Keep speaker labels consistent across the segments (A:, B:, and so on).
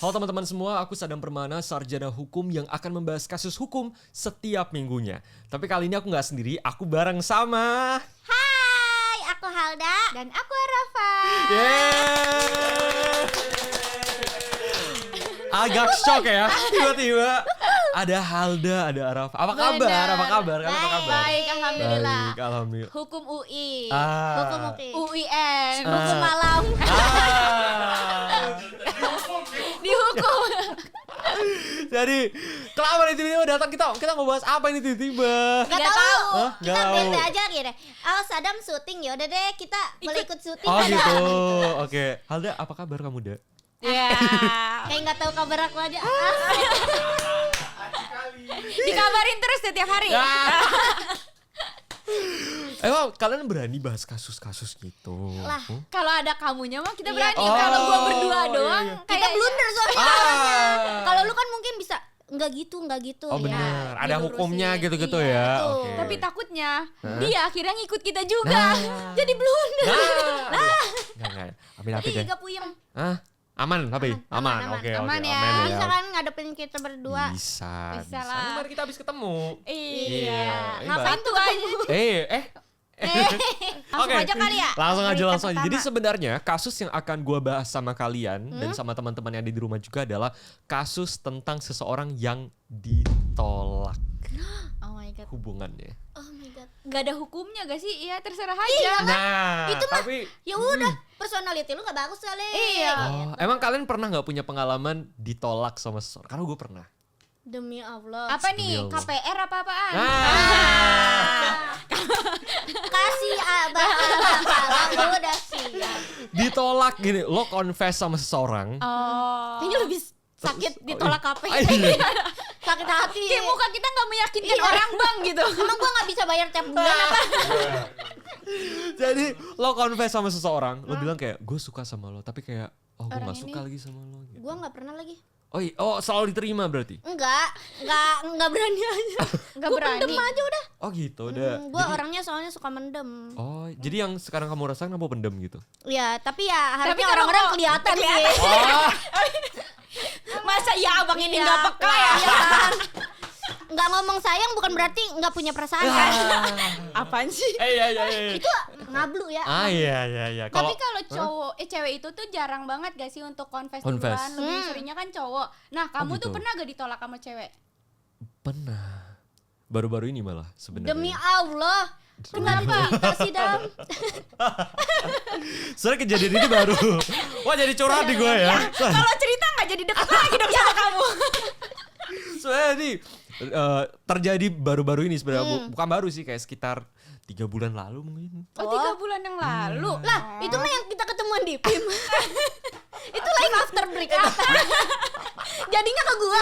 A: Halo teman-teman semua, aku Sadam Permana, sarjana hukum yang akan membahas kasus hukum setiap minggunya. Tapi kali ini aku nggak sendiri, aku bareng sama...
B: Hai, aku Halda.
C: Dan aku Arafa.
A: Agak shock ya, tiba-tiba ada Halda, ada Arafa. Apa kabar? Apa kabar? Kalian apa kabar?
C: Baik, alhamdulillah.
A: Baik, alhamdulillah.
C: Hukum UI.
B: Hukum
C: UIN.
B: Hukum malam.
C: Dihukum.
A: Jadi, kenapa nih tiba-tiba datang kita mau bahas apa ini tiba-tiba?
B: Gak
C: Nggak
B: tahu.
C: tahu.
A: Hah?
B: Kita
A: Nggak tahu.
B: beda aja gitu. Oh, Sadam syuting, ya udah deh kita boleh ikut syuting.
A: Oh
B: Sadam.
A: gitu, oke. Halda, apa kabar kamu, Da?
C: Ya.
B: Kayak nggak tahu kabar aku aja.
C: Dikabarin terus setiap hari.
A: Emang kalian berani bahas kasus-kasus gitu?
B: Lah,
C: Kalau ada kamunya mah kita
B: Iya.
C: berani.
A: Oh,
C: Kalau gua
A: iya,
C: berdua
A: iya.
C: doang
B: kita
C: kayak
B: blunder soalnya. Kalau lu kan mungkin bisa nggak gitu.
A: Oh
B: ya.
A: benar, ada
C: dilurusin.
A: hukumnya gitu-gitu
B: Iya,
A: ya.
B: betul.
A: Oke.
C: Tapi takutnya
A: Hah?
C: dia akhirnya ngikut kita juga.
A: Nah.
C: Jadi blunder.
A: Enggak. Amin-amin
B: Tapi
A: ya.
B: gak puyeng.
A: Hah? Aman, tapi
B: Aman.
A: Oke,
C: Aman
A: oke,
C: ya.
A: aman
B: Bisa kan ngadepin kita berdua.
A: Bisa.
C: Bisa lah.
A: Mari kita habis ketemu.
C: Iya.
B: Ngapain tuh
C: aja.
B: Langsung
A: Oke.
B: aja kali ya.
A: Langsung aja.
B: Berita
A: Jadi
B: pertama.
A: sebenarnya kasus yang akan gua bahas sama kalian dan sama teman-teman yang ada di rumah juga adalah kasus tentang seseorang yang ditolak
B: Oh my god.
A: hubungannya.
B: Oh my god.
C: Gak ada hukumnya gak sih? Iya terserah aja.
B: Iya.
A: Nah,
B: Itu mah
A: tapi
B: ya udah, personality lu gak bagus kali.
C: Iya.
A: oh, emang kalian pernah nggak punya pengalaman ditolak sama seseorang? Karena gue pernah.
B: Demi Allah.
C: Apa nih?
A: Demi Allah.
C: KPR apa-apaan?
B: Kasih abang udah siap.
A: Ditolak gini, lo confess sama seseorang.
C: Oh.
B: Kayaknya lebih sakit ditolak apa ya?
A: Iya.
B: Sakit hati.
C: Kayak muka kita gak meyakinkan
B: Iya.
C: orang bang gitu.
B: Emang gua gak bisa bayar tiap bulan apa?
A: Jadi lo confess sama seseorang, lo bilang kayak gue suka sama lo, tapi kayak gue
C: Orang
A: nggak
C: ini.
A: suka lagi sama lo. Gitu.
B: Gua gak pernah lagi.
A: Oh, selalu diterima berarti?
B: Enggak berani aja.
C: Gak
B: Gua
C: berani.
B: pendem aja udah.
A: Oh gitu, udah.
B: Gua
A: Jadi-
B: orangnya soalnya suka mendem.
A: Oh, jadi yang sekarang kamu rasakan apa pendem gitu?
B: Ya, tapi ya harusnya
C: kalau
B: orang-orang
C: kok
B: kelihatan sih.
A: Oh,
C: Masa ya abang ini
B: Iya,
C: gak peka ya?
B: iya kan? Nggak ngomong sayang bukan berarti nggak punya perasaan kan?
C: Apaan sih?
A: iya.
B: Itu ngablu ya.
A: Iya.
C: Tapi kalau cowok, cewek itu tuh jarang banget gak sih untuk confess
A: Confess.
C: duluan. Lebih seringnya kan cowok. Nah kamu
A: gitu.
C: tuh pernah gak ditolak sama cewek?
A: pernah. Baru-baru ini malah sebenarnya.
B: Demi Allah. Kenapa kita sih Dam?
A: Soalnya kejadian ini baru. Wah, jadi curhat di gue ya.
C: Kalau cerita gak jadi deket lagi dong sama kamu.
A: Soalnya nih terjadi baru-baru ini sebenarnya. Bukan baru sih, kayak sekitar 3 bulan lalu mungkin.
C: Oh 3 bulan yang lalu.
B: Lah, itu mah yang kita ketemuan di PIM. Itu live after break up. Jadinya ke gua.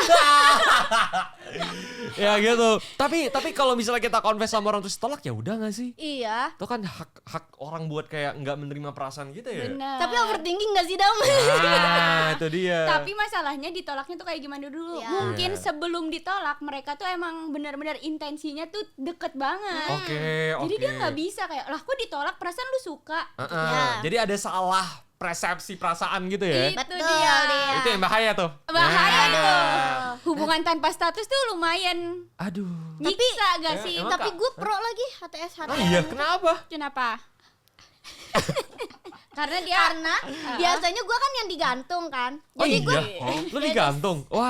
A: Ya gitu. Tapi kalau misalnya kita confess sama orang terus tolak, ya udah nggak sih?
B: Iya.
A: Itu kan hak orang buat kayak nggak menerima perasaan kita ya.
C: Benar.
B: Tapi overthinking gak sih Dam?
A: Nah, itu dia.
C: Tapi masalahnya ditolaknya tuh kayak gimana dulu?
B: Ya.
C: Mungkin
A: Iya.
C: sebelum ditolak mereka tuh emang benar-benar intensinya tuh deket banget.
A: Oke.
C: Jadi dia nggak bisa kayak, lah kok ditolak perasaan lu suka.
B: Ya.
A: Jadi ada salah persepsi perasaan gitu ya.
C: Itu
B: Betul
C: dia.
B: dia.
A: Itu yang bahaya tuh.
C: Bahaya
A: Nah.
C: tuh. Hubungan tanpa status tuh lumayan
A: Aduh.
C: nyiksa gak sih?
A: emang
B: Tapi
A: Kak?
B: gue pro lagi HTS.
A: Oh iya, kenapa?
C: Kenapa? Karena dia
B: Karena biasanya gue kan yang digantung kan.
A: Oh
B: Jadi
A: iya.
B: gue
A: Lu digantung. Wah.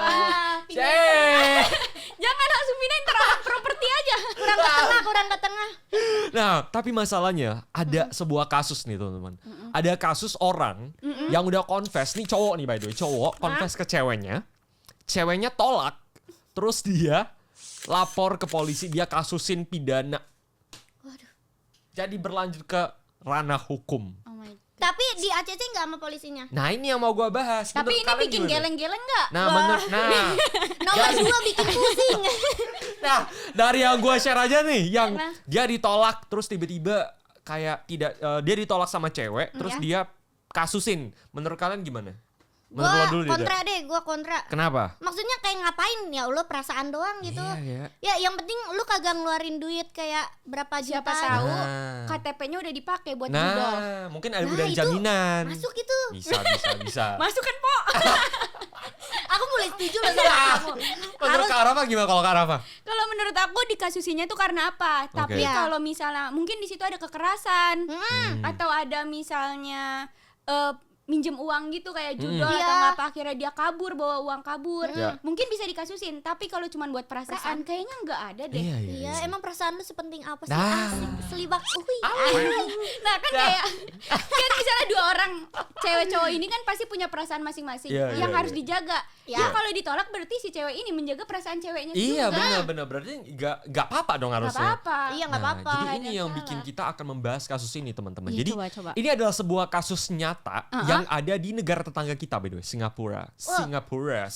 C: Ah,
A: Cek.
C: jangan langsung pindahin terhadap properti aja.
B: kurang ke tengah.
A: Nah, tapi masalahnya ada sebuah kasus nih teman-teman. Ada kasus orang yang udah confess, nih cowok nih by the way, cowok confess ke ceweknya. Ceweknya tolak, terus dia lapor ke polisi, dia kasusin pidana.
B: Waduh.
A: Jadi berlanjut ke ranah hukum.
C: Oh my God.
B: Tapi di ACC nggak sama polisinya.
A: Nah, ini yang mau gua bahas.
C: Tapi
A: Menurut
C: ini
A: kalian
C: bikin
A: gimana?
C: geleng-geleng gak?
A: Nah,
B: Nomor 2 bikin pusing.
A: Nah, dari yang gue share aja nih, yang
C: Karena-
A: dia ditolak terus tiba-tiba kayak tidak, dia ditolak sama cewek, terus
C: Ya.
A: dia kasusin. Menurut kalian gimana? Menurut lo dulu, Dida.
B: kontra deh, gue kontra.
A: Kenapa?
B: Maksudnya kayak ngapain ya lo perasaan doang gitu.
A: Iya.
B: Ya yang penting lu kagak ngeluarin duit kayak berapa
C: Siapa
B: juta.
C: tahu
A: Nah.
C: KTP-nya udah dipakai buat judol.
A: Nah, mungkin ada
B: Nah,
A: dari
B: itu
A: jaminan.
B: Masuk itu.
A: Bisa.
C: Masukkan po.
B: Aku mulai setuju loh sama kamu.
A: Menurut Kak Rafa gimana kalau Kak Rafa?
C: Kalau menurut aku dikasusinya tuh karena apa? Tapi
A: Oke.
C: kalau misalnya mungkin di situ ada kekerasan
B: Hmm.
C: atau ada misalnya minjem uang gitu kayak judol
B: Iya.
C: atau apa akhirnya dia kabur bawa uang kabur.
A: Iya.
C: Mungkin bisa dikasusin, tapi kalau cuma buat perasaan kayaknya nggak ada deh.
B: Iya, emang perasaan lu sepenting apa sih?
A: Nah.
B: Asik, selibak.
C: Nah kan kayak kan misalnya dua orang cewek cowok ini kan pasti punya perasaan masing-masing
A: Iya,
C: yang
A: iya,
C: harus
A: iya.
C: dijaga.
B: Ya.
C: Ya kalau ditolak berarti si cewek ini menjaga perasaan ceweknya
A: Iya
C: juga.
A: benar berarti nggak apa-apa dong
C: Nggak
A: harusnya.
C: apa-apa.
B: Iya, nggak
A: Nah,
B: apa-apa.
A: jadi
C: nggak
A: ini
C: ada
A: yang
C: salah.
A: bikin kita akan membahas kasus ini teman-teman.
C: Iya,
A: Jadi
C: coba.
A: ini adalah sebuah kasus nyata yang ada di negara tetangga kita by the way, Singapura. Singapura.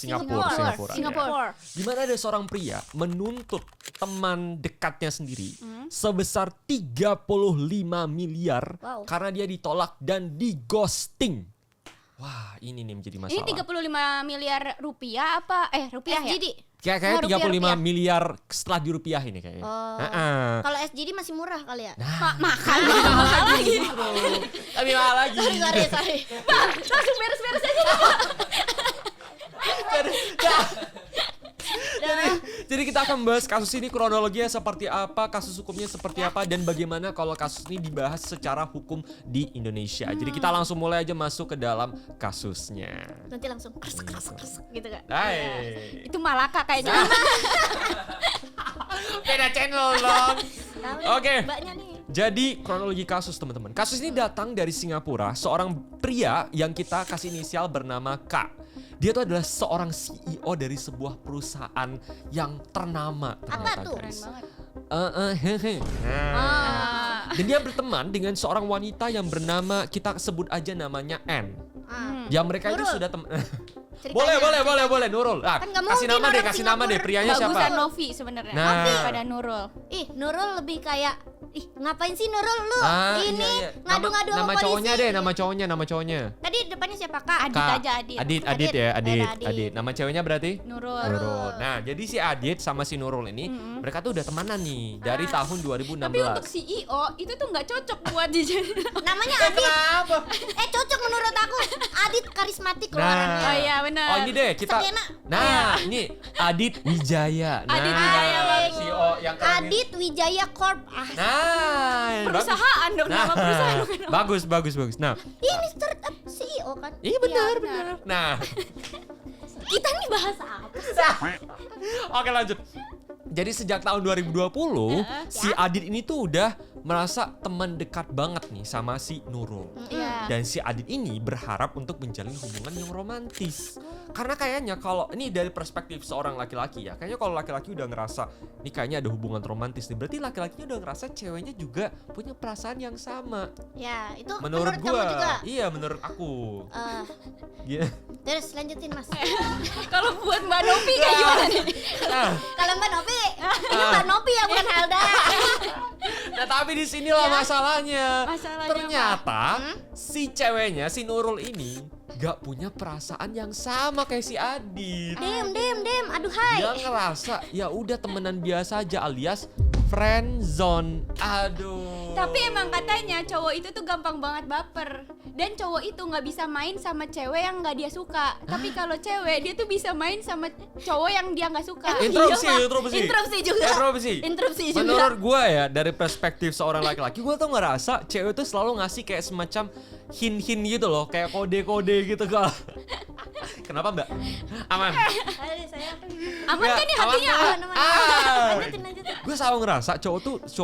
B: Singapura.
A: Di mana ada seorang pria menuntut teman dekatnya sendiri sebesar 35 miliar
B: Wow.
A: karena dia ditolak dan di-ghosting. Wah, ini nih menjadi
C: Ini
A: masalah.
C: 35 miliar rupiah apa? Rupiah ya?
B: SGD.
A: Kayaknya
C: rupiah,
A: 35
C: rupiah.
A: miliar setelah dirupiah ini kayaknya.
B: Oh.
A: Heeh.
B: Kalau SGD masih murah kali ya?
C: Makan
A: lagi. Tapi mahal lagi.
B: sorry.
C: Bang, langsung beres-beres aja.
A: Jadi kita akan membahas kasus ini kronologinya seperti apa, kasus hukumnya seperti apa, dan bagaimana kalau kasus ini dibahas secara hukum di Indonesia. Jadi kita langsung mulai aja masuk ke dalam kasusnya.
B: Nanti langsung kresek gitu kan?
A: Hai.
C: Itu Malaka kayaknya.
A: Beda channel dong.
B: Tahu
A: Oke.
B: Mbaknya nih.
A: Jadi kronologi kasus teman-teman. Kasus ini datang dari Singapura, seorang pria yang kita kasih inisial bernama K. Dia tuh adalah seorang CEO dari sebuah perusahaan yang ternama.
B: Apa tuh?
C: Keren banget.
A: Nah. Dan dia berteman dengan seorang wanita yang bernama, kita sebut aja namanya N. Yang mereka itu
B: Nurul.
A: sudah teman.
B: Ceritanya.
A: Boleh Nurul. Nah,
B: Kan nggak
A: kasih
B: mungkin
A: nama deh,
B: orang
A: kasih nama deh.
B: Singapura.
A: Prianya siapa?
C: Bagusan Novi sebenarnya
A: Nah.
C: daripada Nurul.
B: Ih, Nurul lebih kayak ngapain sih Nurul lu? Ini
A: iya.
B: ngadu-ngadu
A: nama
B: sama
A: cowoknya
B: polisi.
A: deh, nama cowoknya.
B: Tadi depannya siapa, Kak?
C: Adit aja, Adit.
A: Adit ya,
B: Adit.
A: Adit. Nama ceweknya berarti?
C: Nurul.
A: Nurul. Nah, jadi si Adit sama si Nurul ini mereka tuh udah temenan nih dari tahun 2016.
C: Tapi untuk CEO itu tuh nggak cocok buat dijadiin.
B: Namanya Adit. Cocok menurut aku. Adit karismatik loh
A: Nah.
B: orangnya.
C: Oh iya benar.
A: Oh ini deh kita.
B: Sekena.
A: Nah, ini Adit Wijaya. Nah,
C: Adit Wijaya, bagus.
A: CEO yang keren ini.
B: Adit Wijaya Corp.
A: Nah,
C: Perusahaan dong, nama perusahaan bukan nama.
A: bagus. Nah,
B: Ini startup CEO kan?
A: iya benar.
C: Iya, benar.
A: Nah,
B: Kita nih bahas apa?
A: oke lanjut. Jadi sejak tahun 2020 si Adit ini tuh udah merasa teman dekat banget nih sama si Nurul.
C: Iya.
A: Dan si Adit ini berharap untuk menjalin hubungan yang romantis. Karena kayaknya kalau ini dari perspektif seorang laki-laki ya, kayaknya kalau laki-laki udah ngerasa ini kayaknya ada hubungan romantis nih, berarti laki-lakinya udah ngerasa ceweknya juga punya perasaan yang sama.
B: Ya, itu
A: Menurut
B: kamu juga.
A: gua, iya menurut aku. Iya.
B: Terus lanjutin Mas.
C: Kalau buat Mbak Novi kayak gimana nih?
A: Nah,
B: Kalau Mbak Novi, ini Mbak Novi ya bukan Helda.
A: nah tapi di sinilah masalahnya.
C: Masalahnya
A: Ternyata si ceweknya, si Nurul ini gak punya perasaan yang sama kayak si Adit.
B: Dem. Aduh hai.
A: Dia ngerasa ya udah temenan biasa aja alias friend zone. Aduh.
C: Tapi emang katanya cowok itu tuh gampang banget baper. Dan cowok itu nggak bisa main sama cewek yang nggak dia suka. Tapi kalau cewek dia tuh bisa main sama cowok yang dia nggak suka.
A: Interupsi.
B: Interupsi juga. Interupsi juga.
A: Menurut gue ya dari perspektif seorang laki-laki, gue tuh ngerasa cewek tuh selalu ngasih kayak semacam hint-hint gitu loh, kayak kode-kode gitu kalau. Kenapa Mbak? Aman.
B: Aduh, saya
C: Aman kan nih hatinya?
B: lanjutin.
A: Gue selalu ngerasa cowok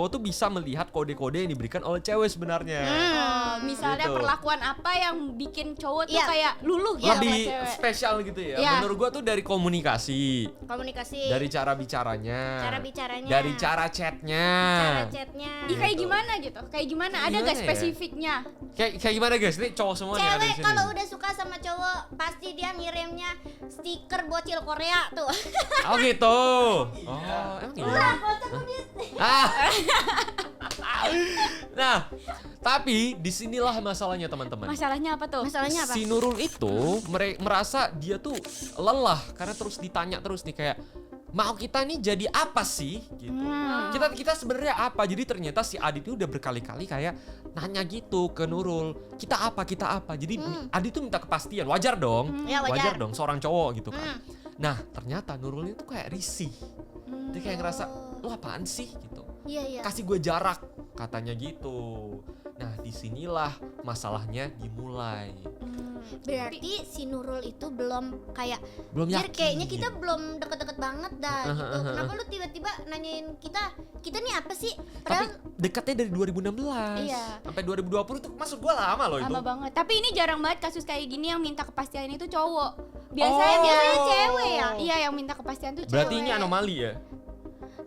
A: tuh bisa melihat kode-kode yang diberikan oleh cewek sebenarnya.
C: Oh, misalnya
A: Gitu.
C: perlakuan apa yang bikin cowok tuh
B: Iya.
C: kayak luluh gitu sama
A: Lebih
C: cewek.
A: spesial gitu ya.
C: Iya.
A: Menurut gue tuh dari komunikasi,
B: Komunikasi.
A: dari cara bicaranya,
B: Cara bicaranya.
A: dari cara chatnya.
B: cara chatnya.
C: Ih, kayak gimana gitu? Kayak gimana? Ada
A: Gimana
C: gak
A: ya?
C: spesifiknya?
A: Kayak gimana guys? Ini cowok semua nih ada di
B: Cewek
A: sini.
B: kalau udah suka sama cowok pasti dia ngirimnya stiker bocil Korea tuh.
A: Oh gitu. Oh, emang iya. Ah. Nah, tapi disinilah masalahnya teman-teman.
C: Masalahnya apa tuh?
B: Masalahnya apa?
A: Si Nurul itu merasa dia tuh lelah karena terus ditanya terus nih kayak mau kita nih jadi apa sih gitu. Kita sebenarnya apa? Jadi ternyata si Adit itu udah berkali-kali kayak nanya gitu ke Nurul, kita apa? Jadi Adit tuh minta kepastian. Wajar dong.
B: Ya, wajar.
A: Dong seorang cowok gitu kan. Nah, ternyata Nurul itu kayak risih. Dia kayak ngerasa, "Lu apaan sih?" gitu.
B: Iya.
A: Kasih gue jarak katanya gitu. Nah, disinilah masalahnya dimulai.
B: Berarti si Nurul itu belum kayak
A: Belum
B: Jir,
A: yakin.
B: kayaknya kita belum deket-deket banget dah gitu. Kenapa lu tiba-tiba nanyain kita nih apa sih?
A: Tapi
B: Padahal
A: dekatnya dari 2016
C: Iya.
A: sampai 2020 itu maksud gue lama loh itu.
C: Lama banget. Tapi ini jarang banget kasus kayak gini yang minta kepastian itu cowok.
A: Oh.
C: Biasanya cewek ya. Iya, yang minta kepastian tuh cewek.
A: Berarti ini anomali ya?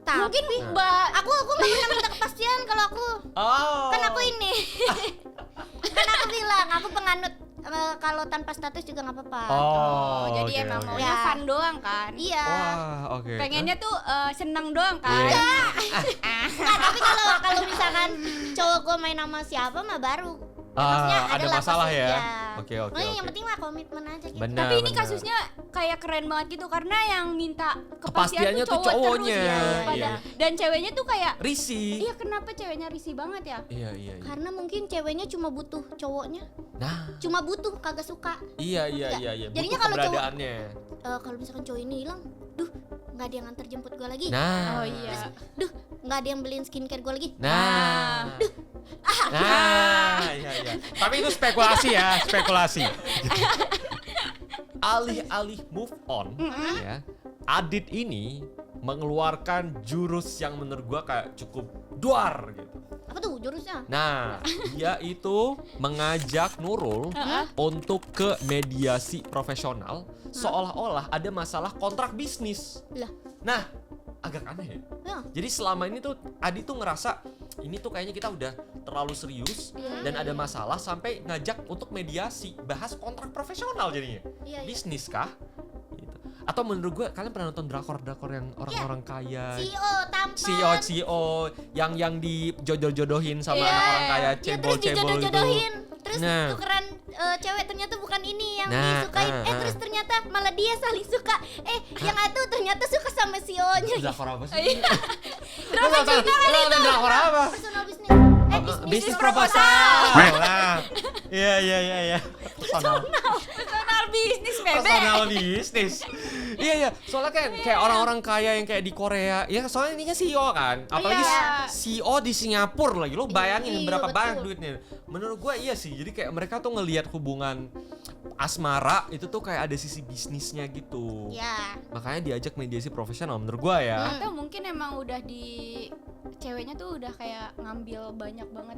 B: tapi
C: Mungkin Mbak
B: aku nggak pernah minta kepastian kalau aku.
A: Oh.
B: Kan aku ini. Kan aku bilang aku penganut kalau tanpa status juga nggak apa-apa.
A: Oh,
C: jadi
A: oke,
C: emang
A: oke.
C: maunya
B: Ya.
C: fun doang kan.
B: Iya.
A: Wah, oke.
C: Pengennya tuh seneng doang kan.
A: Iya.
B: Nggak, tapi kalau misalkan cowok gue main sama siapa mah baru. Maksudnya
A: ada
B: lah
A: masalah
B: pasti,
A: ya.
B: ya.
A: Oke.
B: Makanya yang penting mah komitmen aja gitu.
A: Benar.
C: Tapi ini
A: benar.
C: kasusnya kayak keren banget gitu karena yang minta
A: Kepastiannya
C: kepastian
A: tuh
C: tuh cowok
A: cowoknya,
C: terus ya.
A: iya.
C: Dan ceweknya tuh kayak
A: risih.
C: iya kenapa ceweknya risih banget ya?
A: Iya.
B: Karena mungkin ceweknya cuma butuh cowoknya.
A: Nah,
B: Cuma butuh, kagak suka.
A: iya.
B: Jadinya
A: Butuh
B: kalau cowok-
A: keberadaannya.
B: Kalau misalkan cowok ini hilang, duh, nggak ada yang nganter jemput gue lagi.
A: Nah.
C: Oh iya.
B: Duh, nggak ada yang beliin skincare gue lagi.
A: Nah. Iya. Tapi itu spekulasi ya, spekulasi. Alih-alih move on, ya. Adit ini mengeluarkan jurus yang menurut gua kayak cukup duar gitu.
B: Apa tuh jurusnya?
A: Nah, dia itu mengajak Nurul untuk ke mediasi profesional seolah-olah ada masalah kontrak bisnis.
B: Lah,
A: Nah, agak aneh ya.
B: ya.
A: Jadi selama ini tuh Adi tuh ngerasa ini tuh kayaknya kita udah terlalu serius dan ada masalah sampai ngajak untuk mediasi, bahas kontrak profesional jadinya.
B: Iya.
A: Bisnis kah? Gitu. Atau menurut gue kalian pernah nonton drakor yang orang-orang kaya,
B: CEO tampan.
A: CEO yang dijodoh-jodohin sama
B: Iya.
A: anak orang kaya
B: Ya, terus
A: cebol-cebol itu.
B: dijodoh-jodohin. Terus
A: Nah.
B: tukeran cewek ternyata bukan ini yang
A: Nah,
B: disukain. Terus ternyata malah dia saling suka. Yang itu ternyata suka sama CEO-nya.
A: Drakor apa sih?
B: Iya.
A: Drama Cina kali itu. Drakor apa?
B: Personal bisnis.
A: Bisnis proposal. Nah. Iya. Personal.
C: Personal bisnis bebek.
A: Personal bisnis. Iya. Soalnya kayak orang-orang kaya yang kayak di Korea. Ya soalnya ini kan CEO kan. Apalagi
C: Iya.
A: CEO di Singapura lagi. Lo bayangin
B: Iya,
A: berapa
B: betul.
A: banyak duitnya. Menurut gue iya sih. Jadi kayak mereka tuh ngelihat hubungan asmara itu tuh kayak ada sisi bisnisnya gitu.
B: Ya.
A: Makanya diajak mediasi profesional menurut gue ya.
C: Atau mungkin emang udah di ceweknya tuh udah kayak ngambil banyak banget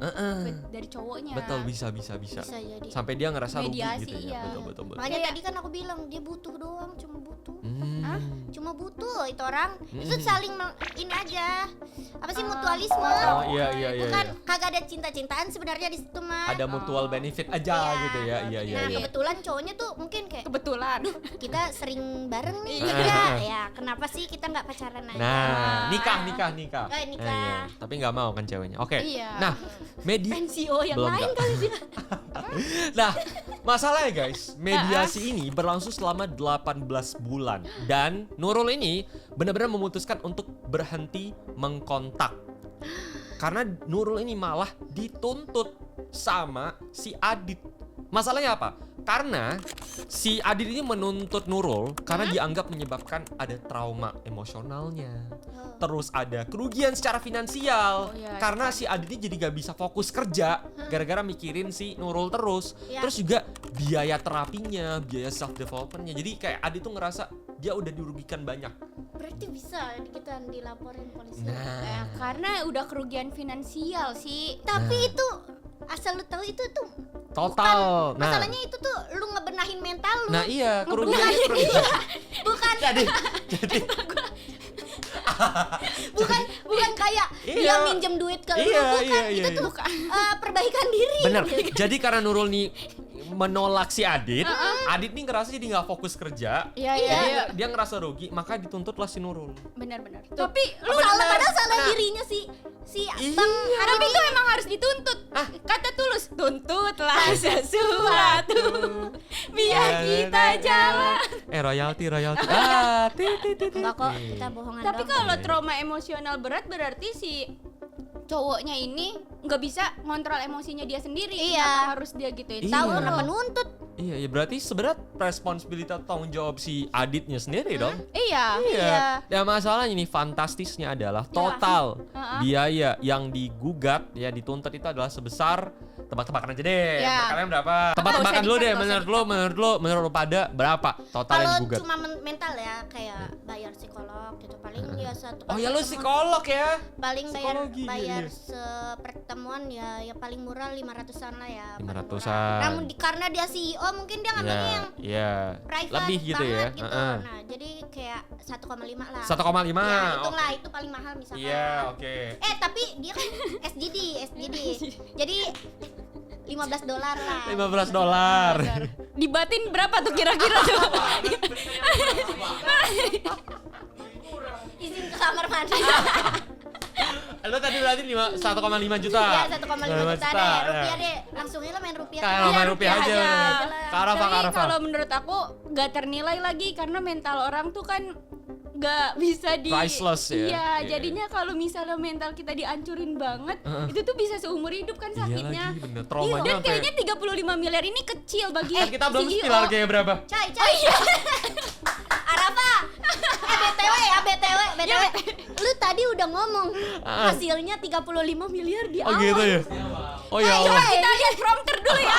C: dari cowoknya.
A: Betul, bisa.
B: Bisa jadi.
A: Sampai dia ngerasa rugi
C: Mediasi,
A: gitu
C: iya.
A: ya. Betul.
B: Makanya
C: Kayak-
B: tadi kan aku bilang dia butuh doang, cuma butuh. Cuma butuh itu orang. Itu saling ini aja. Apa sih mutualisme?
A: Oh iya.
B: Bukan kagak ada cinta-cintaan sebenarnya di situ mah.
A: Ada mutual benefit aja gitu ya. Iya.
B: Nah, kebetulan cowoknya tuh mungkin kayak
C: Kebetulan.
B: kita sering bareng nih.
A: Iya.
B: Ya, kenapa sih kita nggak pacaran aja?
A: Nah, nikah.
B: nikah.
A: Iya. Tapi nggak mau kan ceweknya. Oke.
C: Iya.
A: Nah,
B: CEO yang
A: Belum
B: lain
A: nggak.
B: kali dia.
A: nah, masalahnya guys, mediasi ini berlangsung selama 18 bulan dan Nurul ini benar-benar memutuskan untuk berhenti mengkontak. Karena Nurul ini malah dituntut sama si Adit. Masalahnya apa? Karena si Adit ini menuntut Nurul karena dianggap menyebabkan ada trauma emosionalnya. Terus ada kerugian secara finansial.
C: Oh, iya,
A: Karena si Adit ini jadi gak bisa fokus kerja gara-gara mikirin si Nurul terus.
B: Ya.
A: Terus juga biaya terapinya, biaya self developmentnya. Jadi kayak Adit tuh ngerasa dia udah dirugikan banyak.
B: Berarti bisa kita dilaporin polisi.
C: Ya,
A: Nah,
C: karena udah kerugian finansial sih.
B: Tapi itu asal lu tahu itu tuh
A: total.
B: bukan, masalahnya itu tuh lu ngebenahin mental lu.
A: Nah iya, kerugiannya
B: bukan
A: jadi
B: bukan kayak dia
A: Iya.
B: minjem duit ke lu,
A: Iya,
B: bukan.
A: iya,
B: Itu
A: iya.
B: tuh perbaikan diri.
A: bener. Jadi karena Nurul nih menolak si Adit. Adit nih ngerasa jadi nggak fokus kerja.
C: Iya.
A: Jadi dia ngerasa rugi, maka dituntutlah si Nurul.
C: Benar-benar. Tapi lu
B: Salah padahal salah dirinya si
A: Iya.
B: Bang
C: tapi itu emang harus dituntut. Kata Tulus, tuntutlah sesuatu biar kita jalan.
A: Royalti.
B: Enggak kok, kita bohongan
C: Tapi
B: doang.
C: kalau trauma emosional berat berarti si cowoknya ini nggak bisa ngontrol emosinya dia sendiri.
B: Iya.
C: Kenapa harus dia gituin?
A: Iya.
B: Tahu
C: Tahu
B: kenapa
C: loh.
B: nuntut?
A: Iya, ya berarti sebenarnya responsibilitas tanggung jawab si Aditnya sendiri dong.
C: Iya.
A: Ya masalahnya ini fantastisnya adalah total biaya yang digugat ya dituntut itu adalah sebesar tebak-tebakan aja deh.
C: Ya.
A: Kalian berapa? Tebak-tebakan dulu deh. Menurut lu pada berapa total yang
B: Kalau
A: digugat?
B: cuma mental ya kayak bayar psikolog gitu paling ya satu
A: Oh
B: kali
A: ya lu
B: pertemuan.
A: psikolog ya.
B: Paling
A: Psikologi,
B: bayar
A: iya.
B: sepertemuan ya paling murah 500-an lah ya. paling
A: 500-an.
B: murah. Namun karena dia CEO mungkin dia ngambilnya yang
A: Iya.
B: private
A: Lebih gitu ya.
B: banget gitu. Nah, jadi kayak 1,5 lah.
A: 1,5.
B: Ya, hitung lah itu paling mahal misalkan.
A: Iya, oke.
B: Tapi dia kan SGD. Jadi $15 lah.
A: $15.
C: Dibatin berapa tuh kira-kira tuh?
B: Izin ke kamar mandi.
A: Lu tadi berarti 1,5 juta.
B: Iya, 1,5 juta deh. Rupiah
A: ya.
B: deh. Langsung aja lo main rupiah.
A: Kalau main rupiah aja. Karafa.
C: Tapi kalau menurut aku gak ternilai lagi karena mental orang tuh kan gak bisa di
A: Priceless ya.
C: Iya, jadinya kalau misalnya mental kita dihancurin banget, itu tuh bisa seumur hidup kan
A: Iya
C: sakitnya.
A: lagi, bener.
C: Iya,
A: Traumanya
C: dan
A: sampai-
C: kayaknya 35 miliar ini kecil bagi
A: Kan kita belum
C: CEO.
A: spill harganya berapa?
B: Cai. Arafa. BTW. Lu tadi udah ngomong hasilnya 35 miliar di
A: Oh
B: awal.
A: gitu ya. Oh ya
C: Coba
A: Allah.
C: kita lihat prompter dulu ya.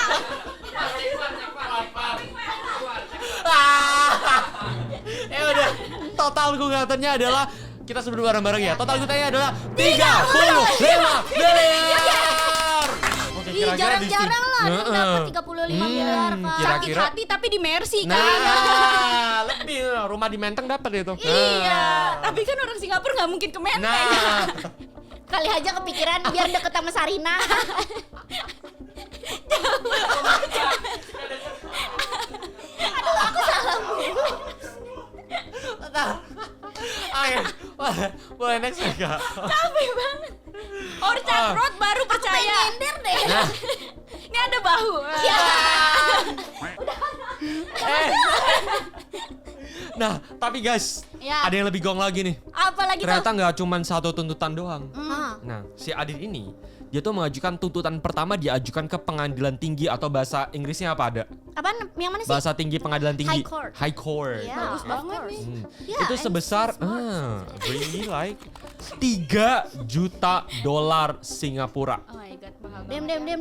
A: Ya udah. Total gugatannya adalah kita sebut bareng-bareng ya. Total gugatannya adalah 35 miliar. Oke,
B: Ih, jarang-jarang lah ada yang dapat 35 miliar, Pak.
A: kira-kira-
C: Sakit hati tapi di Mercy kan.
A: Nah, lebih rumah di Menteng dapat itu.
C: Iya, tapi kan orang Singapura nggak mungkin ke Menteng.
A: Nah,
B: Kali aja kepikiran biar deket sama Sarina.
A: ayo, boleh next ya kak?
C: Capek banget. Orchard Road baru percaya.
B: Nyender deh.
A: Nah,
C: Ini ada bahu.
B: Ya.
A: nah, tapi guys,
B: Ya.
A: ada yang lebih gong lagi nih.
B: Apalagi tuh?
A: Ternyata nggak cuma satu tuntutan doang.
B: Ah.
A: Nah, si Adit ini dia tuh mengajukan tuntutan pertama diajukan ke pengadilan tinggi atau bahasa Inggrisnya apa ada?
B: Apaan? Yang mana sih?
A: Bahasa tinggi pengadilan tinggi.
B: High Court.
A: High Court.
B: Iya,
C: Bagus
B: of
C: banget
B: course.
C: nih.
B: Ya,
A: Itu
B: I'm
A: sebesar
B: so smart.
A: really like 3 juta dolar Singapura.
C: Oh my god, mahal
B: Dem.
C: banget.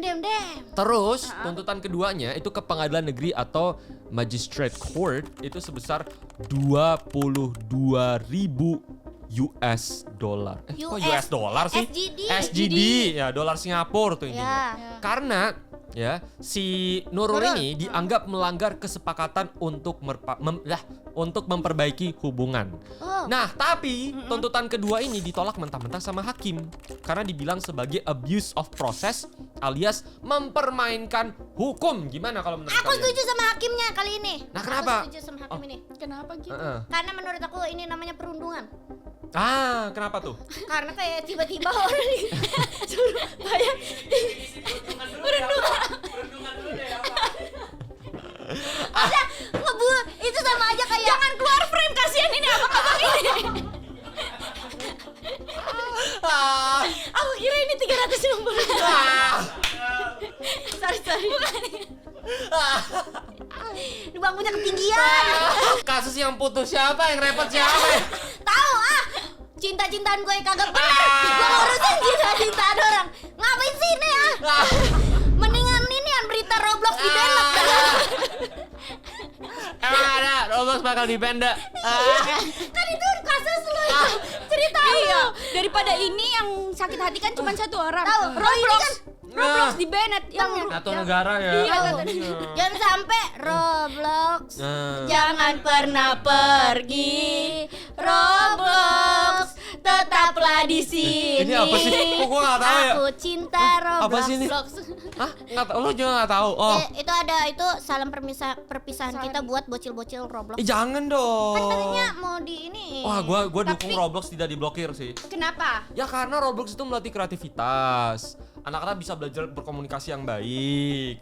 A: Terus tuntutan keduanya itu ke pengadilan negeri atau magistrate court itu sebesar 22.000 US dollar. Kok US dollar sih?
B: SGD.
A: ya dolar Singapura tuh intinya.
B: Ya.
A: Karena ya si Nurul ini dianggap melanggar kesepakatan untuk untuk memperbaiki hubungan.
B: Oh.
A: Nah, tapi tuntutan kedua ini ditolak mentah-mentah sama hakim karena dibilang sebagai abuse of process alias mempermainkan hukum. Gimana kalau menurut
B: Aku
A: kalian?
B: setuju sama hakimnya kali ini.
A: Nah, kenapa?
B: Aku setuju sama hakim ini.
C: Kenapa gitu?
A: Heeh.
B: Karena menurut aku ini namanya perundungan.
A: Kenapa tuh?
B: Karena kayak tiba-tiba orang suruh bayar Ada ngebuat itu sama aja kayak
C: Jangan keluar frame, kasihan ini abang-abang ini. Aku kira ini 360. Sorry. Bukan.
B: di bangkunya ketinggian.
A: Kasus yang putus siapa? Yang repot siapa?
B: Tahu cinta-cintaan gue kagak benar. Gue ngurusin cinta-cintaan orang. Ngapain sih ini Mendingan ini berita Roblox di banned.
A: Emang ada Roblox bakal di-ban dah.
B: Kan itu kasus lu cerita
C: Iya,
B: lu.
C: daripada ini yang sakit hati kan cuma satu orang.
B: Tahu,
C: Roblox di banned yang
A: Satu negara ya.
C: Iya,
B: Jangan sampai Roblox.
A: Nah.
C: jangan pernah pergi Roblox,
B: tetaplah di sini.
A: Ini apa sih? Kok gua nggak tahu ya?
B: Aku cinta Roblox.
A: Apa sih ini? Hah? Nggak tahu, lo juga nggak tahu. Oh,
B: Itu salam perpisahan kita buat bocil-bocil Roblox.
A: jangan dong.
B: Kan tadinya mau di ini.
A: Wah, gua dukung
C: Tapi-
A: Roblox tidak diblokir sih.
C: Kenapa?
A: Ya karena Roblox itu melatih kreativitas. Anak-anak bisa belajar berkomunikasi yang baik.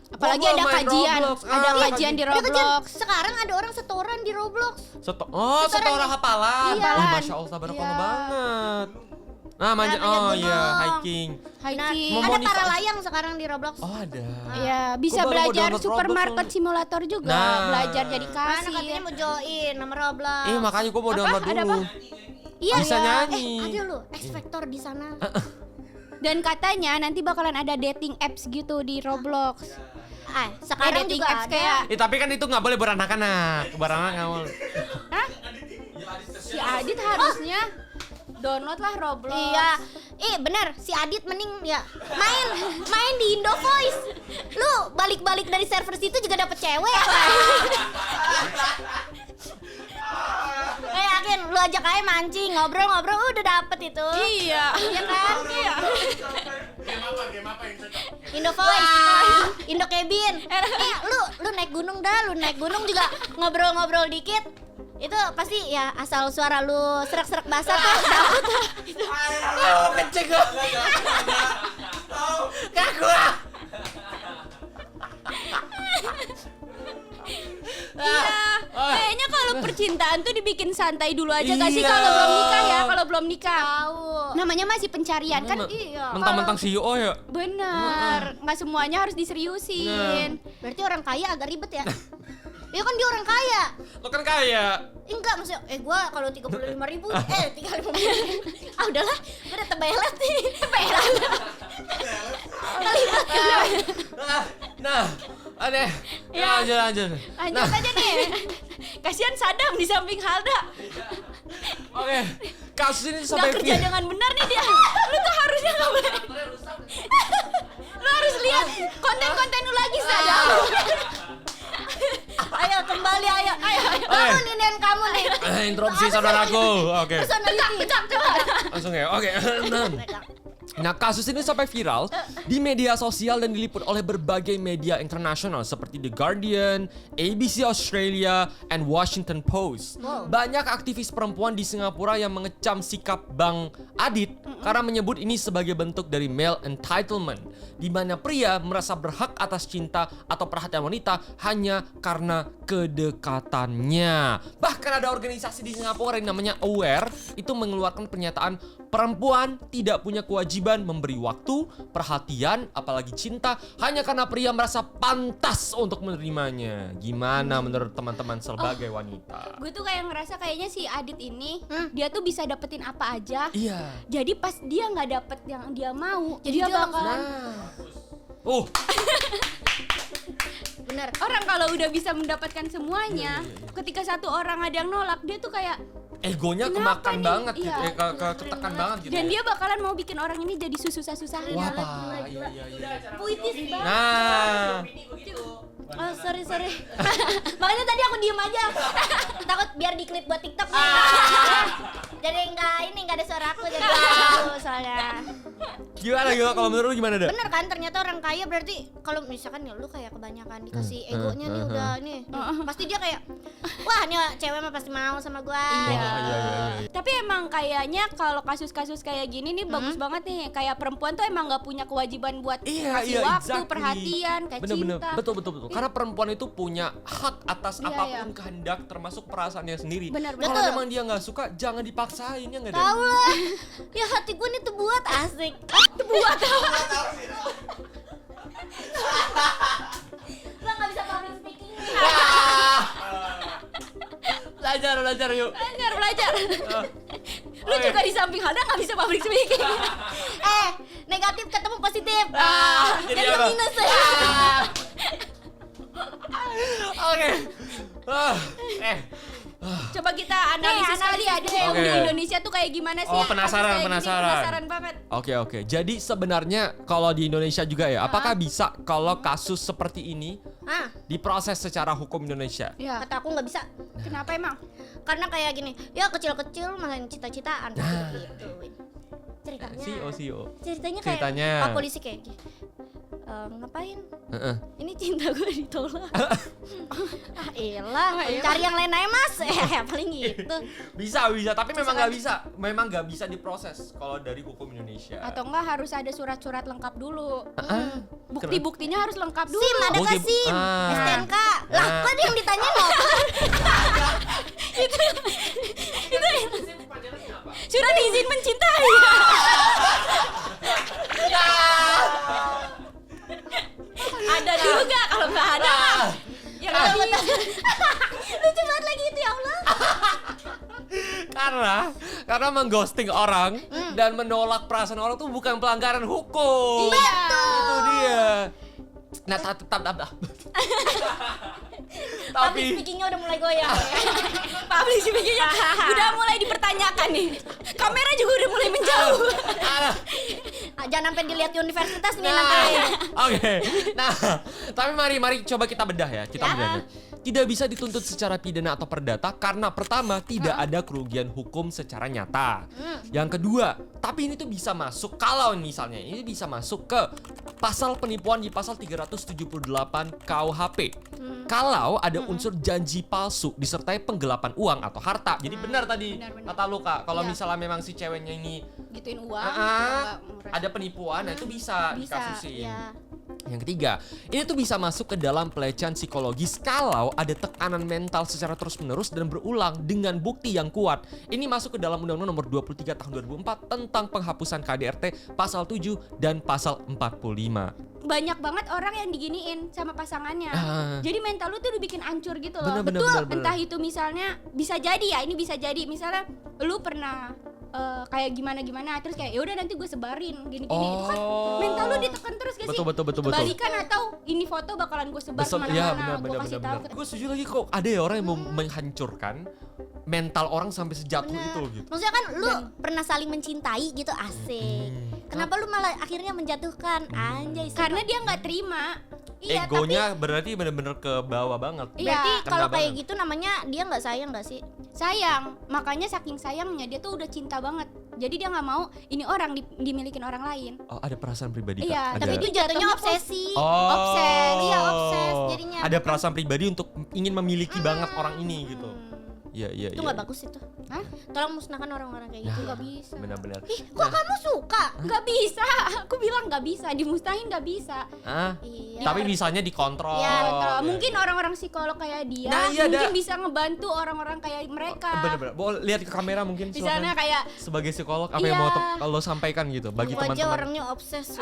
C: Apalagi
A: Gua
C: ada
A: main
C: kajian,
A: Roblox.
C: ada kajian di
B: Ada kajian.
C: Roblox.
B: Sekarang ada orang setoran di Roblox.
A: Setoran hafalan.
B: Iya.
A: Oh, Masya Allah, tabarakallah
C: Iya.
A: banget. Nah,
B: banyak
A: oh iya,
B: gunung.
A: hiking.
C: Hiking.
A: Mau
B: Ada
A: monitor-
B: para layang sekarang di Roblox.
A: Oh, ada.
C: Ya, bisa
A: Gua baru mau
C: belajar
A: download
C: supermarket
A: Roblox
C: simulator juga,
A: Nah.
C: belajar jadi
B: Mana katanya
C: kasir.
B: mau join nama Roblox.
A: Makanya gua mau
C: Apa?
A: download
C: Ada
A: dulu.
B: Iya,
A: Bisa
B: iya.
A: nyanyi.
B: Ada loh X Factor di sana.
C: Dan katanya nanti bakalan ada dating apps gitu di Roblox.
B: Sekarang
C: dating
B: juga
C: apps
B: ada.
C: kayak
A: Tapi kan itu nggak boleh beranak-anak. Beranak nggak boleh.
C: Hah? Si Adit harusnya download lah Roblox.
B: Iya. Bener, si Adit mending ya main di Indo Voice. Lu balik-balik dari server situ juga dapet cewek ya. Yakin lu ajak aja mancing, ngobrol-ngobrol udah dapet itu.
C: Iya.
B: Iya kan? Iya.
D: Game apa yang cocok?
B: Indo Voice, Indo Cabin. Lu naik gunung dah, lu naik gunung juga ngobrol-ngobrol dikit. Itu pasti ya asal suara lu serak-serak basah tuh dapet.
A: Oh, kecil gua. Gak gua.
C: Iya. Kayaknya kalau percintaan tuh dibikin santai dulu aja gak sih
A: Iya.
C: kalau belum nikah ya, kalau belum nikah.
B: Tahu.
C: Namanya masih pencarian kan?
B: Iya.
A: Mentang-mentang CEO ya.
C: Bener, nggak semuanya harus diseriusin.
B: Berarti orang kaya agak ribet ya? Ya kan dia orang kaya.
A: Lo kan kaya.
B: Enggak maksudnya, gua kalau 35.000, 35.000. Udahlah, gua udah tebelet nih. Tebelet. Kelibet.
A: Nah, aneh.
C: Ya.
A: Lanjut.
C: Lanjut aja nih. Kasihan Sadam di samping Halda.
A: Oke. Kasus ini
C: Nggak
A: sampai
C: kerja dengan benar nih dia. Lu tuh harusnya nggak boleh. Lu harus lihat konten-konten lu lagi Sadam.
B: Ayo kembali, ayo. Kamu nih dan kamu nih.
A: interupsi saudaraku. Oke.
B: Personality.
C: Coba.
A: Langsung ya. Oke. Nah, kasus ini sampai viral di media sosial dan diliput oleh berbagai media internasional seperti The Guardian, ABC Australia, and Washington Post.
B: Wow.
A: Banyak aktivis perempuan di Singapura yang mengecam sikap Bang Adit karena menyebut ini sebagai bentuk dari male entitlement, di mana pria merasa berhak atas cinta atau perhatian wanita hanya karena kedekatannya. Bahkan ada organisasi di Singapura yang namanya Aware itu mengeluarkan pernyataan perempuan tidak punya kewajiban memberi waktu, perhatian, apalagi cinta hanya karena pria merasa pantas untuk menerimanya. Gimana menurut teman-teman sebagai wanita?
C: Gue tuh kayak ngerasa kayaknya si Adit ini dia tuh bisa dapetin apa aja.
A: Iya.
C: Jadi pas dia nggak dapet yang dia mau,
B: Jadi
C: dia
B: dia
C: bakalan
B: Bener.
C: orang kalau udah bisa mendapatkan semuanya, ketika satu orang ada yang nolak, dia tuh kayak
A: egonya
C: Kenapa
A: kemakan
C: nih?
A: banget gitu,
C: Iya.
A: ketekan banget gitu.
C: dan dia bakalan mau bikin orang ini jadi susah-susahin.
A: Wah, Pak. Iya.
B: Puitis banget.
A: Nah,
B: Oh, sorry. Makanya tadi aku diem aja. Takut biar diklip buat TikTok. Jadi enggak ada suara aku jadi aku soalnya.
A: gimana kalau menurut lu gimana, dah?
B: Bener kan ternyata orang kaya berarti kalau misalkan ya lu kayak kebanyakan dikasih egonya nih udah ini. Pasti dia kayak wah nih cewek mah pasti mau sama gua.
C: Iya.
A: Iya.
C: Tapi emang kayaknya kalau kasus-kasus kayak gini nih bagus banget nih. Kayak perempuan tuh emang nggak punya kewajiban buat kasih waktu,
A: exactly.
C: perhatian, kayak
A: Bener-bener.
C: cinta.
A: Betul. Karena perempuan itu punya hak atas
C: Iya,
A: apapun kehendak termasuk perasaannya sendiri.
C: Bener.
A: Kalau
B: Betul.
A: memang dia nggak suka, jangan dipaksain ya nggak ada.
B: Tahu lah. Ya hati gua nih buat asik.
C: Buat
B: Gua enggak bisa public speaking nih.
A: Belajar yuk.
C: belajar. Lu
A: Oke.
C: juga di samping Halda nggak bisa public speaking.
B: Negatif ketemu positif.
A: jadi
B: Jadi
A: apa?
B: minus.
A: Oke.
C: Coba kita analisis kali ya di
A: Oke.
C: Indonesia tuh kayak gimana sih?
A: Oh, penasaran,
C: Kasus kayak gini,
A: penasaran.
C: penasaran banget.
A: Oke. Jadi sebenarnya kalau di Indonesia juga ya, apakah bisa kalau kasus seperti ini
B: Ah,
A: diproses secara hukum Indonesia?
C: Ya.
B: kata aku nggak bisa.
C: Kenapa emang?
B: Karena kayak gini, ya kecil-kecil malah cita-citaan gitu. Ceritanya. Ceritanya kayak
A: Ceritanya.
B: Pak polisi kayak gini. Ngapain? Ini cinta gue ditolak. Elah, cari yang lain aja mas. Paling gitu.
A: Bisa, tapi memang nggak bisa diproses kalau dari hukum Indonesia.
C: Atau enggak harus ada surat-surat lengkap dulu. Bukti-buktinya harus lengkap dulu.
B: SIM ada
A: Bukti-
B: gak SIM?
A: Ah.
B: STNK. Lah, kok dia yang ditanyain loh?
C: Surat izin mencintai. Ada juga, kalau nggak ada ya nggak bisa.
B: Lucu banget lagi itu ya Allah.
A: Karena mengghosting orang dan menolak perasaan orang tuh bukan pelanggaran hukum. Itu dia. Nah,
B: Public
A: tapi
B: speakingnya udah mulai goyang.
C: Public speaking-nya udah mulai dipertanyakan nih. Kamera juga udah mulai menjauh.
B: Jangan sampai dilihat di universitas nih nanti.
A: Oke. Nah, tapi mari coba kita bedah ya. Kita bedah. Tidak bisa dituntut secara pidana atau perdata karena pertama tidak ada kerugian hukum secara nyata. Yang kedua, tapi ini tuh bisa masuk kalau misalnya ini bisa masuk ke pasal penipuan di pasal 378 KUHP. Kalau ada unsur janji palsu disertai penggelapan uang atau harta. Jadi benar tadi
C: Benar.
A: kata lu Kak, kalau
C: Iya.
A: misalnya memang si ceweknya ini
C: Gituin uang.
A: ada penipuan, nah itu bisa dikasusin.
B: Iya.
A: Yang ketiga, ini tuh bisa masuk ke dalam pelecehan psikologis kalau ada tekanan mental secara terus-menerus dan berulang dengan bukti yang kuat. Ini masuk ke dalam Undang-Undang Nomor 23 Tahun 2004 tentang penghapusan KDRT pasal 7 dan pasal 45.
C: Banyak banget orang yang diginiin sama pasangannya. Jadi mental lu tuh dibikin hancur gitu loh.
A: Bener.
C: Entah itu misalnya bisa jadi ya, ini bisa jadi misalnya lu pernah kayak gimana terus kayak ya udah nanti gue sebarin gini itu kan mental lu ditekan terus gak sih?
A: Betul.
C: Kebalikan atau ini foto bakalan gue sebar kemana-mana, gue kasih tahu ke
A: Gue setuju lagi kok ada ya orang yang mau menghancurkan mental orang sampai sejatuh itu gitu.
B: Maksudnya kan lu pernah saling mencintai gitu asik. Kenapa lu malah akhirnya menjatuhkan? Anjay.
C: karena dia nggak terima.
B: Iya,
A: Egonya berarti bener-bener ke bawah banget.
B: berarti
A: Kena
B: kalau kayak
A: banget.
B: gitu namanya dia nggak sayang nggak sih?
C: Sayang, makanya saking sayangnya dia tuh udah cinta banget. Jadi dia nggak mau ini orang dimilikin orang lain.
A: Oh, ada perasaan pribadi Kak?
C: Iya,
A: Ada.
B: Tapi itu jatuhnya
C: Jatuhnya
B: obsesi.
C: obses.
B: Iya, obses jadinya.
A: Ada perasaan pribadi untuk ingin memiliki banget orang ini gitu. Iya.
B: Itu nggak bagus itu.
C: Hah?
B: Tolong musnahkan orang-orang kayak gitu. Nggak bisa.
A: Benar-benar.
B: Ih, kok kamu suka?
C: Nggak bisa, aku bilang nggak bisa, dimustahin nggak bisa.
B: Iya.
A: Tapi bisanya dikontrol.
B: Iya,
C: Mungkin orang-orang psikolog kayak dia
A: Nah, iya,
C: mungkin
A: ada.
C: bisa ngebantu orang-orang kayak mereka.
A: Bener-bener. Boleh lihat ke kamera mungkin
C: Di sana
A: silakan.
C: kayak
A: Sebagai psikolog apa yang
C: Iya.
A: mau lo sampaikan gitu bagi
B: Aku aja
A: teman-teman.
B: orangnya obses.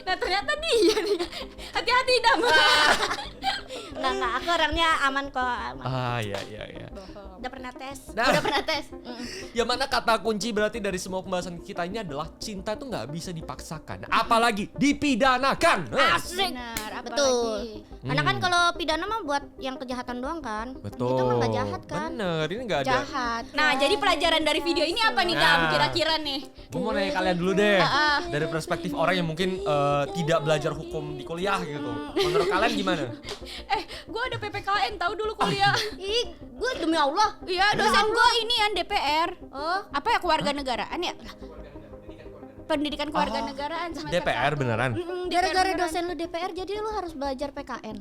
C: nah ternyata dia nih. Hati-hati dam.
B: Enggak, aku orangnya aman kok. Aman.
A: Iya.
B: Udah pernah tes.
A: Nah.
B: Udah pernah tes.
A: Yang mana kata kunci berarti dari semua pembahasan kita ini adalah cinta itu nggak bisa dipaksakan, apalagi dipidanakan.
B: Asik.
C: Benar, apalagi.
B: Betul. Karena kan kalau pidana mah buat yang kejahatan doang kan.
A: Betul.
B: Itu mah nggak jahat kan.
A: Bener, ini nggak ada.
C: Jahat. Nah, jadi pelajaran dari video ini apa nih, Dam?
A: Nah.
C: Kira-kira nih.
A: Gue mau nanya kalian dulu deh, dari perspektif orang yang mungkin tidak belajar hukum di kuliah gitu. Menurut kalian gimana?
C: Gue ada PPKN tahu dulu kuliah.
B: Ih, gue demi Allah.
C: Iya, dosen gue ini yang DPR.
B: Oh,
C: Apa ya kewarganegaraan ya? Pendidikan kewarganegaraan semester
A: DPR
C: 1.
A: beneran?
B: gara-gara dosen lu DPR jadi lu harus belajar PKN.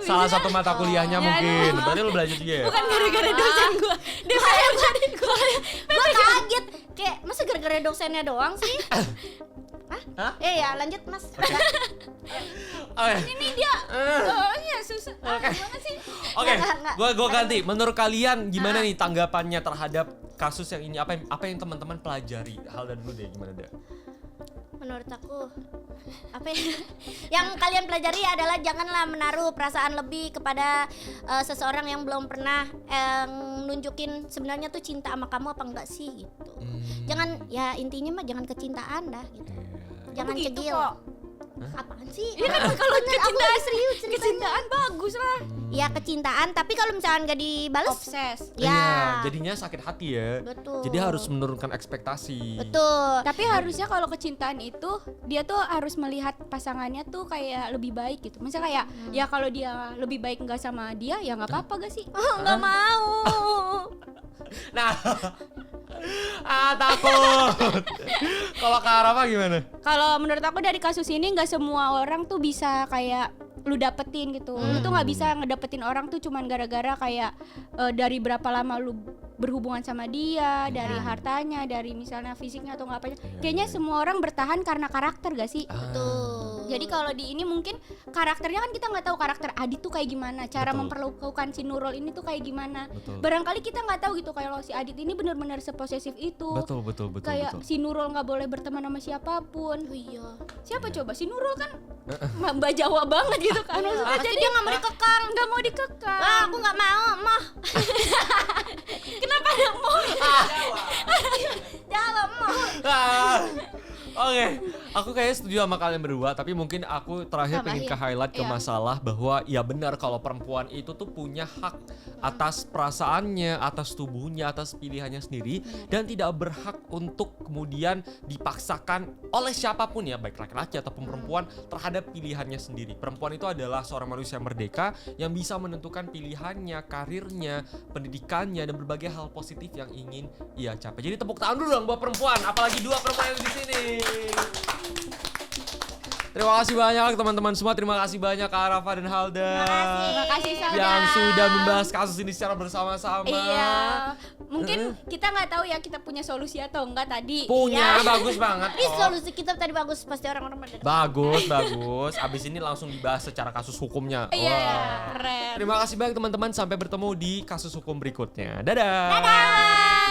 A: Salah satu mata kuliahnya mungkin. Berarti lu belajar juga ya?
C: Bukan gara-gara dosen gue. DPR tadi gue.
B: Gue kaget. Kayak masa gara-gara dosennya doang sih?
A: Hah?
B: Ya lanjut Mas.
A: Oke.
C: Ini dia. Ya susah. Gimana sih?
A: Oke,
B: Nggak.
A: gua ganti. Menurut kalian gimana nih tanggapannya terhadap kasus yang ini? Apa yang teman-teman pelajari? Halda dulu deh, gimana deh?
B: Menurut aku apa ya? Yang kalian pelajari adalah janganlah menaruh perasaan lebih kepada seseorang yang belum pernah nunjukin sebenarnya tuh cinta sama kamu apa enggak sih gitu. Jangan ya intinya mah jangan kecintaan dah gitu. Jangan
C: Begitu
B: cegil.
C: kok.
B: Apaan sih?
C: Iya kan kalau kecintaan
B: serius ceritanya.
C: kecintaan bagus lah.
B: Ya kecintaan, tapi kalau misalkan gak dibales,
C: Obses.
B: ya.
A: Iya, jadinya sakit hati ya.
B: Betul.
A: Jadi harus menurunkan ekspektasi.
B: Betul.
C: Tapi harusnya kalau kecintaan itu dia tuh harus melihat pasangannya tuh kayak lebih baik gitu. Misalnya kayak ya kalau dia lebih baik nggak sama dia ya nggak apa-apa gak sih?
B: Oh, nggak mau.
A: Nah, takut. Kalau Kak Rafa gimana?
C: Kalau menurut aku dari kasus ini nggak semua orang tuh bisa kayak lu dapetin gitu. Lu tuh nggak bisa ngedapetin orang tuh cuman gara-gara kayak dari berapa lama lu berhubungan sama dia, dari hartanya, dari misalnya fisiknya atau nggak apanya. Kayaknya semua orang bertahan karena karakter gak sih?
B: Betul.
C: Jadi kalau di ini mungkin karakternya kan kita nggak tahu karakter Adit tuh kayak gimana, cara
A: Betul.
C: memperlakukan si Nurul ini tuh kayak gimana.
A: Betul.
C: Barangkali kita nggak tahu gitu kalau si Adit ini benar-benar seposesif itu.
A: Betul.
C: Kayak si Nurul nggak boleh berteman sama siapapun.
B: Oh iya.
C: Siapa coba? Si Nurul kan Mbak Jawa banget gitu kan. Maksudnya
B: Pasti
C: jadi
B: dia nggak mau dikekang.
C: nggak mau dikekang.
B: Ah, aku nggak mau, mah.
C: Kenapa ada mau?
B: Jawab, mah.
A: Oke, aku kayaknya setuju sama kalian berdua, tapi mungkin aku terakhir pengen ke highlight ke
C: Iya.
A: masalah bahwa ya benar kalau perempuan itu tuh punya hak atas perasaannya, atas tubuhnya, atas pilihannya sendiri dan tidak berhak untuk kemudian dipaksakan oleh siapapun ya, baik laki-laki ataupun perempuan terhadap pilihannya sendiri. Perempuan itu adalah seorang manusia merdeka yang bisa menentukan pilihannya, karirnya, pendidikannya dan berbagai hal positif yang ingin ia capai. Jadi tepuk tangan dulu dong buat perempuan, apalagi dua perempuan yang di sini. Terima kasih banyak teman-teman semua. Terima kasih banyak Kak Rafa dan Halda.
C: Terima kasih Salda.
A: Yang sudah membahas kasus ini secara bersama-sama.
C: Iya. Mungkin kita nggak tahu ya kita punya solusi atau enggak tadi.
A: Punya, bagus banget
B: Ih,
A: kok.
B: solusi kita tadi bagus, pasti orang-orang pada.
A: Bagus. Abis ini langsung dibahas secara kasus hukumnya.
C: Iya,
A: Wah.
C: keren.
A: Terima kasih banyak teman-teman. Sampai bertemu di kasus hukum berikutnya. Dadah.
B: Dadah.